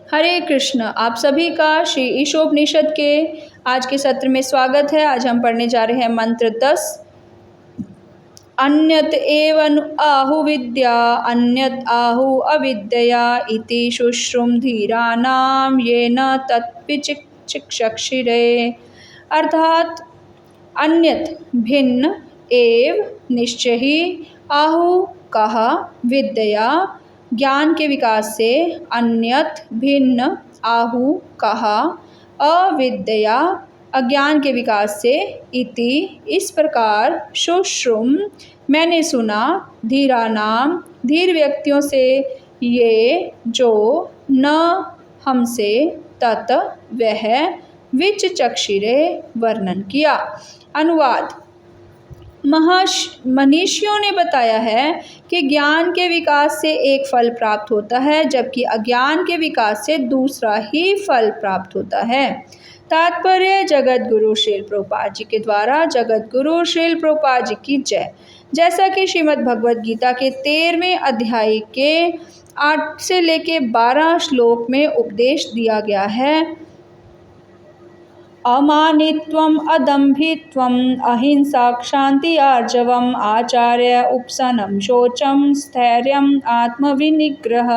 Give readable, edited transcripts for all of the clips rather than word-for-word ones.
हरे कृष्ण। आप सभी का श्री ईशोपनिषद के आज के सत्र में स्वागत है। आज हम पढ़ने जा रहे हैं मंत्र 10। अन्यत एवं आहु विद्या अन्यत आहु अविद्या इति शुश्रुम धीरानाम येन तत्पिचिक्षिरे। अर्थात अन्यत भिन्न एव निश्चय ही आहु कहा विद्या ज्ञान के विकास से, अन्यत भिन्न आहु कहा अविद्या अज्ञान के विकास से, इति इस प्रकार शुश्रुम मैंने सुना, धीरा नाम धीर व्यक्तियों से, ये जो न हमसे तत वह विचक्षिरे वर्णन किया। अनुवाद। मनीषियों ने बताया है कि ज्ञान के विकास से एक फल प्राप्त होता है, जबकि अज्ञान के विकास से दूसरा ही फल प्राप्त होता है। तात्पर्य जगत गुरु श्रील प्रभुपाद जी के द्वारा। जगत गुरु श्रील प्रभुपाद जी की जय। जैसा कि श्रीमद् भगवद गीता के 13वें अध्याय के 8 से लेके 12 श्लोक में उपदेश दिया गया है। अमानित्वम अदम्भित्वम अहिंसा क्षांति आर्जवम आचार्य उपसनम शोचम स्थैर्यम आत्मविनिग्रह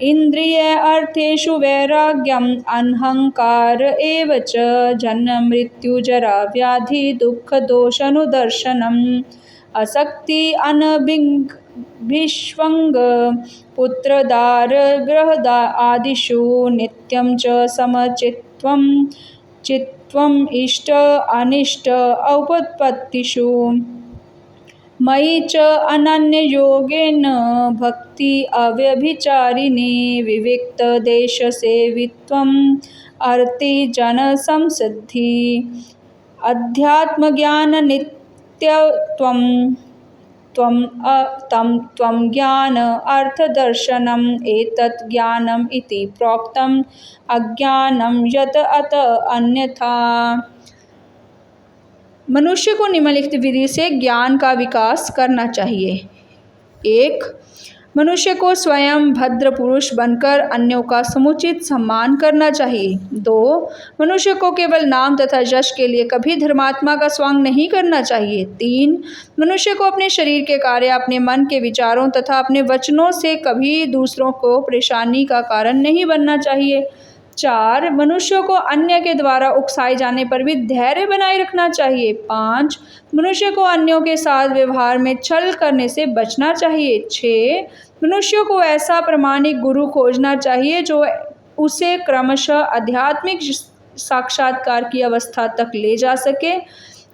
इंद्रिय अर्थेषु वैराग्यम अनहंकार एव च जन्म मृत्यु जरा व्याधि दुख दोषानुदर्शनम असक्ति अनभिष्वंग पुत्रदार गृहदा आदिषु नित्यं च समचित्वम चित्वम इष्ट अनिष्ट औपत्पत्तिषु मयि च अनन्य योगेन भक्ति अव्यभिचारिणी विविक्त देश सेवित्वम अर्ति जन संसिद्धि अध्यात्म ज्ञान नित्यत्वम त्वं ज्ञान अर्थदर्शनम एतत् ज्ञानम इति प्रोक्तम अज्ञानम यत अत अन्यथा। मनुष्य को निम्नलिखित विधि से ज्ञान का विकास करना चाहिए। 1. मनुष्य को स्वयं भद्र पुरुष बनकर अन्यों का समुचित सम्मान करना चाहिए। 2. मनुष्य को केवल नाम तथा यश के लिए कभी धर्मात्मा का स्वांग नहीं करना चाहिए। 3. मनुष्य को अपने शरीर के कार्य, अपने मन के विचारों तथा अपने वचनों से कभी दूसरों को परेशानी का कारण नहीं बनना चाहिए। 4. मनुष्यों को अन्य के द्वारा उकसाए जाने पर भी धैर्य बनाए रखना चाहिए। 5. मनुष्य को अन्यों के साथ व्यवहार में छल करने से बचना चाहिए। 6. मनुष्यों को ऐसा प्रामाणिक गुरु खोजना चाहिए जो उसे क्रमशः आध्यात्मिक साक्षात्कार की अवस्था तक ले जा सके।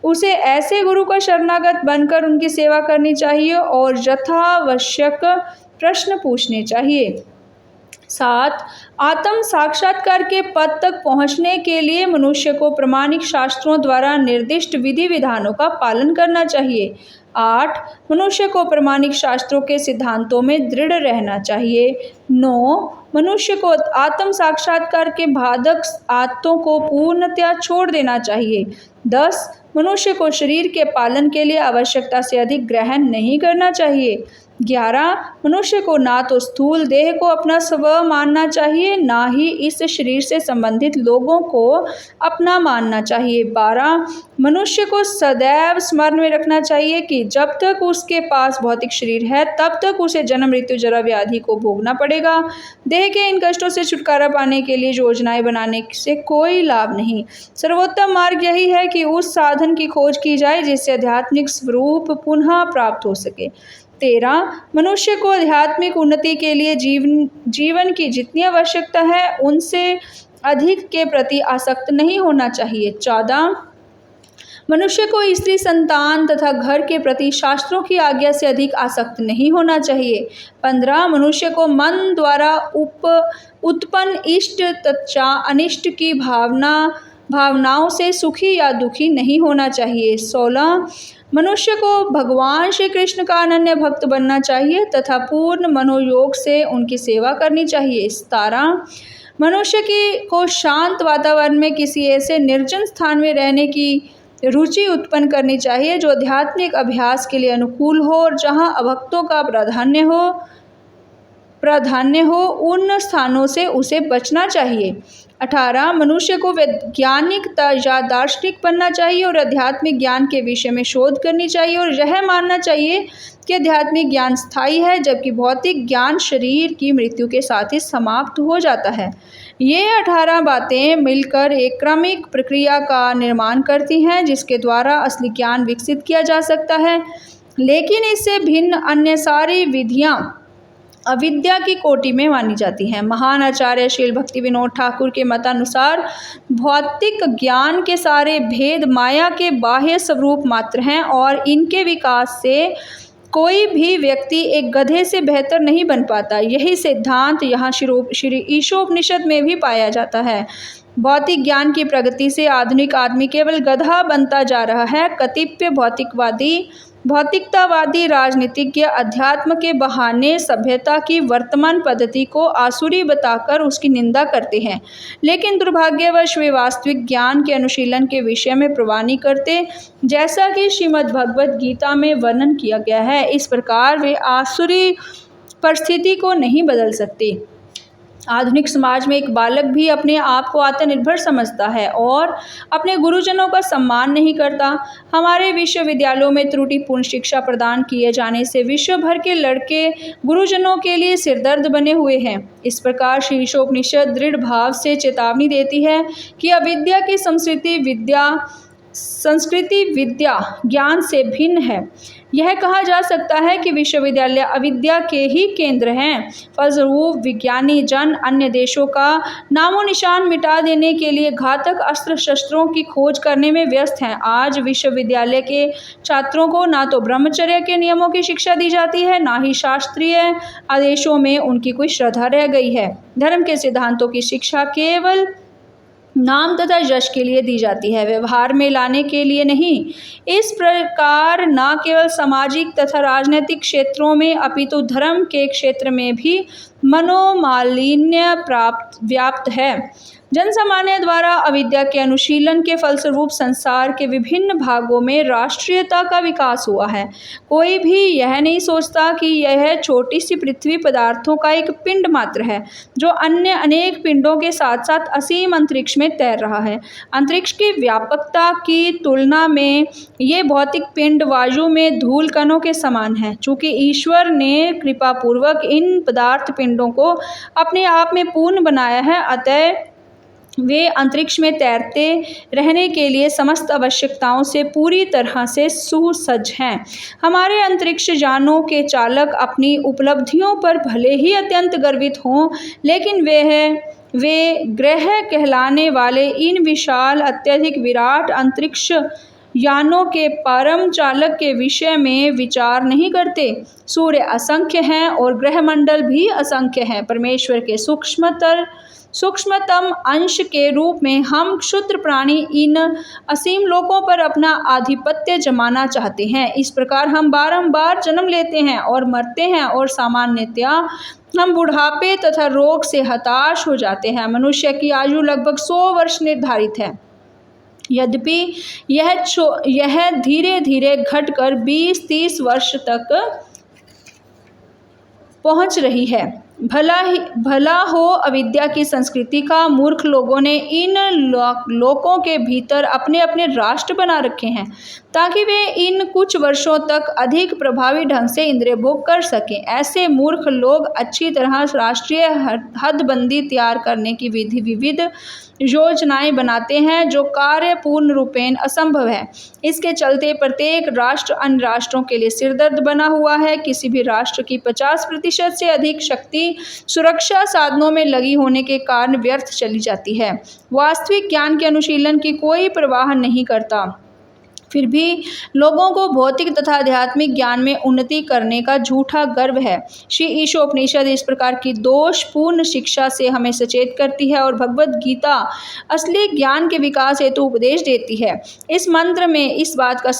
उसे ऐसे गुरु का शरणागत बनकर उनकी सेवा करनी चाहिए और यथावश्यक प्रश्न पूछने चाहिए। 7. आत्म साक्षात्कार के पद तक पहुँचने के लिए मनुष्य को प्रामाणिक शास्त्रों द्वारा निर्दिष्ट विधि विधानों का पालन करना चाहिए। 8. मनुष्य को प्रामाणिक शास्त्रों के सिद्धांतों में दृढ़ रहना चाहिए। 9. मनुष्य को आत्म साक्षात्कार के बाधक आदतों को पूर्णतया छोड़ देना चाहिए। 10. मनुष्य को शरीर के पालन के लिए आवश्यकता से अधिक ग्रहण नहीं करना चाहिए। 11. मनुष्य को ना तो स्थूल देह को अपना स्व मानना चाहिए, ना ही इस शरीर से संबंधित लोगों को अपना मानना चाहिए। 12. मनुष्य को सदैव स्मरण में रखना चाहिए कि जब तक उसके पास भौतिक शरीर है तब तक उसे जन्म मृत्यु जरा व्याधि को भोगना पड़ेगा। देह के इन कष्टों से छुटकारा पाने के लिए योजनाएं बनाने से कोई लाभ नहीं। सर्वोत्तम मार्ग यही है कि उस साधन की खोज की जाए जिससे आध्यात्मिक स्वरूप पुनः प्राप्त हो सके। 13. मनुष्य को आध्यात्मिक उन्नति के लिए जीवन की जितनी आवश्यकता है उनसे अधिक के प्रति आसक्त नहीं होना चाहिए। 14. मनुष्य को स्त्री संतान तथा घर के प्रति शास्त्रों की आज्ञा से अधिक आसक्त नहीं होना चाहिए। 15. मनुष्य को मन द्वारा उत्पन्न इष्ट तथा अनिष्ट की भावनाओं से सुखी या दुखी नहीं होना चाहिए। 16. मनुष्य को भगवान श्री कृष्ण का अनन्य भक्त बनना चाहिए तथा पूर्ण मनोयोग से उनकी सेवा करनी चाहिए। 17. मनुष्य को शांत वातावरण में किसी ऐसे निर्जन स्थान में रहने की रुचि उत्पन्न करनी चाहिए जो आध्यात्मिक अभ्यास के लिए अनुकूल हो और जहाँ अभक्तों का प्राधान्य हो। प्राधान्य हो उन स्थानों से उसे बचना चाहिए। 18 मनुष्य को वैज्ञानिक या दार्शनिक बनना चाहिए और आध्यात्मिक ज्ञान के विषय में शोध करनी चाहिए और यह मानना चाहिए कि आध्यात्मिक ज्ञान स्थायी है, जबकि भौतिक ज्ञान शरीर की मृत्यु के साथ ही समाप्त हो जाता है। ये 18 बातें मिलकर एक क्रमिक प्रक्रिया का निर्माण करती हैं जिसके द्वारा असली ज्ञान विकसित किया जा सकता है, लेकिन इससे भिन्न अन्य सारी विधियाँ अविद्या की कोटि में मानी जाती हैं। महान आचार्य श्रील भक्ति विनोद ठाकुर के मतानुसार भौतिक ज्ञान के सारे भेद माया के बाह्य स्वरूप मात्र हैं और इनके विकास से कोई भी व्यक्ति एक गधे से बेहतर नहीं बन पाता। यही सिद्धांत यहाँ श्री ईशोपनिषद में भी पाया जाता है। भौतिक ज्ञान की प्रगति से आधुनिक आदमी केवल गधा बनता जा रहा है। कतिपय भौतिकतावादी राजनीतिज्ञ अध्यात्म के बहाने सभ्यता की वर्तमान पद्धति को आसुरी बताकर उसकी निंदा करते हैं, लेकिन दुर्भाग्यवश वे वास्तविक ज्ञान के अनुशीलन के विषय में परवाह नहीं करते, जैसा कि श्रीमद् भगवद गीता में वर्णन किया गया है। इस प्रकार वे आसुरी परिस्थिति को नहीं बदल सकते। आधुनिक समाज में एक बालक भी अपने आप को आत्मनिर्भर समझता है और अपने गुरुजनों का सम्मान नहीं करता। हमारे विश्वविद्यालयों में त्रुटिपूर्ण शिक्षा प्रदान किए जाने से विश्व भर के लड़के गुरुजनों के लिए सिरदर्द बने हुए हैं। इस प्रकार श्री ईशोपनिषद दृढ़ भाव से चेतावनी देती है कि अविद्या की संस्कृति विद्या ज्ञान से भिन्न है। यह कहा जा सकता है कि विश्वविद्यालय अविद्या के ही केंद्र हैं। फलस्वरूप विज्ञानी जन अन्य देशों का नामो निशान मिटा देने के लिए घातक अस्त्र शस्त्रों की खोज करने में व्यस्त हैं। आज विश्वविद्यालय के छात्रों को ना तो ब्रह्मचर्य के नियमों की शिक्षा दी जाती है, ना ही शास्त्रीय आदेशों में उनकी कोई श्रद्धा रह गई है। धर्म के सिद्धांतों की शिक्षा केवल नाम तथा यश के लिए दी जाती है, व्यवहार में लाने के लिए नहीं। इस प्रकार न केवल सामाजिक तथा राजनीतिक क्षेत्रों में अपितु धर्म के क्षेत्र में भी मनोमालिन्य व्याप्त है। जनसामान्य द्वारा अविद्या के अनुशीलन के फलस्वरूप संसार के विभिन्न भागों में राष्ट्रीयता का विकास हुआ है। कोई भी यह नहीं सोचता कि यह छोटी सी पृथ्वी पदार्थों का एक पिंड मात्र है जो अन्य अनेक पिंडों के साथ साथ असीम अंतरिक्ष में तैर रहा है। अंतरिक्ष की व्यापकता की तुलना में ये भौतिक पिंड वायु में धूल कणों के समान है। चूँकि ईश्वर ने कृपापूर्वक इन पदार्थ पिंडों को अपने आप में पूर्ण बनाया है, अतः वे अंतरिक्ष में तैरते रहने के लिए समस्त आवश्यकताओं से पूरी तरह से सुसज्ज हैं। हमारे अंतरिक्ष यानों के चालक अपनी उपलब्धियों पर भले ही अत्यंत गर्वित हों, लेकिन वे ग्रह कहलाने वाले इन विशाल अत्यधिक विराट अंतरिक्ष यानों के परम चालक के विषय में विचार नहीं करते। सूर्य असंख्य हैं और ग्रहमंडल भी असंख्य हैं। परमेश्वर के सूक्ष्मतम अंश के रूप में हम क्षुद्र प्राणी इन असीम लोकों पर अपना आधिपत्य जमाना चाहते हैं। इस प्रकार हम बारंबार जन्म लेते हैं और मरते हैं और सामान्यतया हम बुढ़ापे तथा रोग से हताश हो जाते हैं। मनुष्य की आयु लगभग 100 वर्ष निर्धारित है, यद्यपि यह धीरे धीरे घटकर 20-30 वर्ष तक पहुंच रही है। भला हो अविद्या की संस्कृति का मूर्ख लोगों ने इन लोकों के भीतर अपने अपने राष्ट्र बना रखे हैं ताकि वे इन कुछ वर्षों तक अधिक प्रभावी ढंग से इंद्रिय भोग कर सकें। ऐसे मूर्ख लोग अच्छी तरह राष्ट्रीय हदबंदी तैयार करने की विविध योजनाएं बनाते हैं जो कार्य पूर्ण रूपेण असंभव है। इसके चलते प्रत्येक राष्ट्र अन्य राष्ट्रों के लिए सिरदर्द बना हुआ है। किसी भी राष्ट्र की 50% से अधिक शक्ति सुरक्षा साधनों में लगी होने के कारण व्यर्थ चली जाती है। वास्तविक ज्ञान के अनुशीलन की कोई परवाह नहीं करता, फिर भी लोगों को भौतिक तथा आध्यात्मिक ज्ञान में उन्नति करने का झूठा गर्व है। श्री ईशोपनिषद इस प्रकार की दोषपूर्ण शिक्षा से हमें सचेत करती है और भगवद गीता असली ज्ञान के विकास हेतु उपदेश देती है। इस मंत्र में इस बात का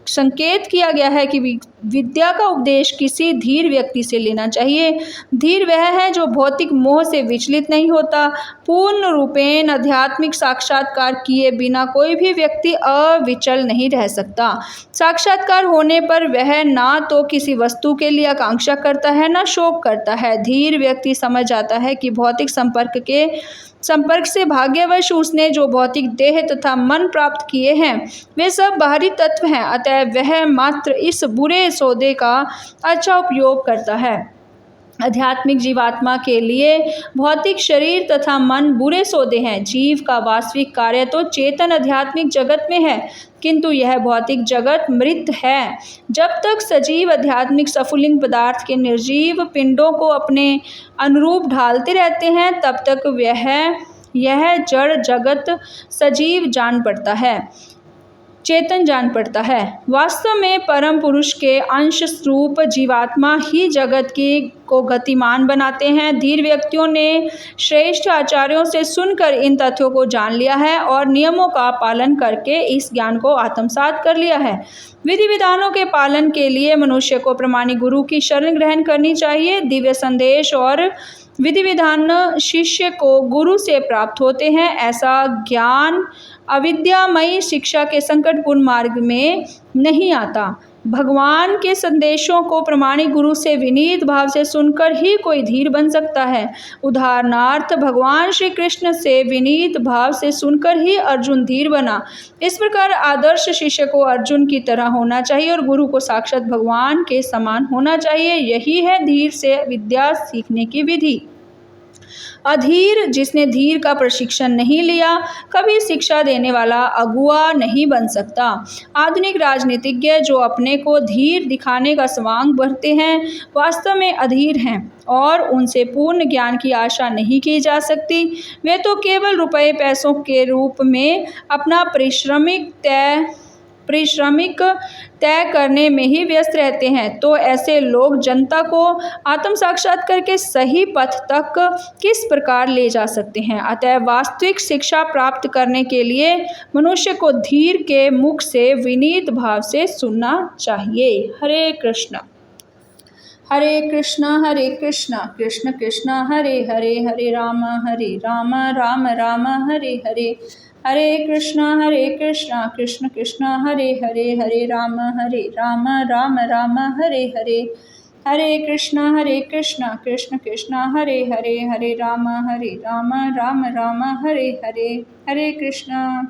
संकेत किया गया है कि विद्या का उपदेश किसी धीर व्यक्ति से लेना चाहिए। धीर वह है जो भौतिक मोह से विचलित नहीं होता। पूर्ण रूपेण आध्यात्मिक साक्षात्कार किए बिना कोई भी व्यक्ति अविचल नहीं रह सकता। साक्षात्कार होने पर वह ना तो किसी वस्तु के लिए आकांक्षा करता है, ना शोक करता है। धीर व्यक्ति समझ जाता है कि भौतिक संपर्क से भाग्यवश उसने जो भौतिक देह तथा मन प्राप्त किए हैं वे सब बाहरी तत्व हैं, अतः वह मात्र इस बुरे सौदे का अच्छा उपयोग करता है। आध्यात्मिक जीवात्मा के लिए भौतिक शरीर तथा मन बुरे सौदे हैं। जीव का वास्तविक कार्य तो चेतन आध्यात्मिक जगत में है, किंतु यह भौतिक जगत मृत है। जब तक सजीव आध्यात्मिक सफुलिंग पदार्थ के निर्जीव पिंडों को अपने अनुरूप ढालते रहते हैं, तब तक यह जड़ जगत सजीव जान पड़ता है, चेतन जान पड़ता है। वास्तव में परम पुरुष के अंश स्वरूप जीवात्मा ही जगत को गतिमान बनाते हैं। धीर व्यक्तियों ने श्रेष्ठ आचार्यों से सुनकर इन तथ्यों को जान लिया है और नियमों का पालन करके इस ज्ञान को आत्मसात कर लिया है। विधि विधानों के पालन के लिए मनुष्य को प्रमाणी गुरु की शरण ग्रहण करनी चाहिए। दिव्य संदेश और विधि विधान शिष्य को गुरु से प्राप्त होते हैं। ऐसा ज्ञान अविद्यामयी शिक्षा के संकटपूर्ण मार्ग में नहीं आता। भगवान के संदेशों को प्रमाणिक गुरु से विनीत भाव से सुनकर ही कोई धीर बन सकता है। उदाहरणार्थ भगवान श्री कृष्ण से विनीत भाव से सुनकर ही अर्जुन धीर बना। इस प्रकार आदर्श शिष्य को अर्जुन की तरह होना चाहिए और गुरु को साक्षात भगवान के समान होना चाहिए। यही है धीर से विद्या सीखने की विधि। अधीर, जिसने धीर का प्रशिक्षण नहीं लिया, कभी शिक्षा देने वाला अगुआ नहीं बन सकता। आधुनिक राजनीतिज्ञ जो अपने को धीर दिखाने का स्वांग भरते हैं, वास्तव में अधीर हैं और उनसे पूर्ण ज्ञान की आशा नहीं की जा सकती। वे तो केवल रुपये पैसों के रूप में अपना पारिश्रमिक तय करने में ही व्यस्त रहते हैं। तो ऐसे लोग जनता को आत्म साक्षात्कार के सही पथ तक किस प्रकार ले जा सकते हैं। अतः वास्तविक शिक्षा प्राप्त करने के लिए मनुष्य को धीर के मुख से विनीत भाव से सुनना चाहिए। हरे कृष्ण हरे कृष्ण कृष्ण कृष्ण हरे हरे, हरे राम राम राम हरे हरे। हरे कृष्ण कृष्ण कृष्ण हरे हरे, हरे राम राम राम हरे हरे। हरे कृष्ण कृष्ण कृष्ण हरे हरे, हरे राम राम राम हरे हरे। हरे कृष्ण।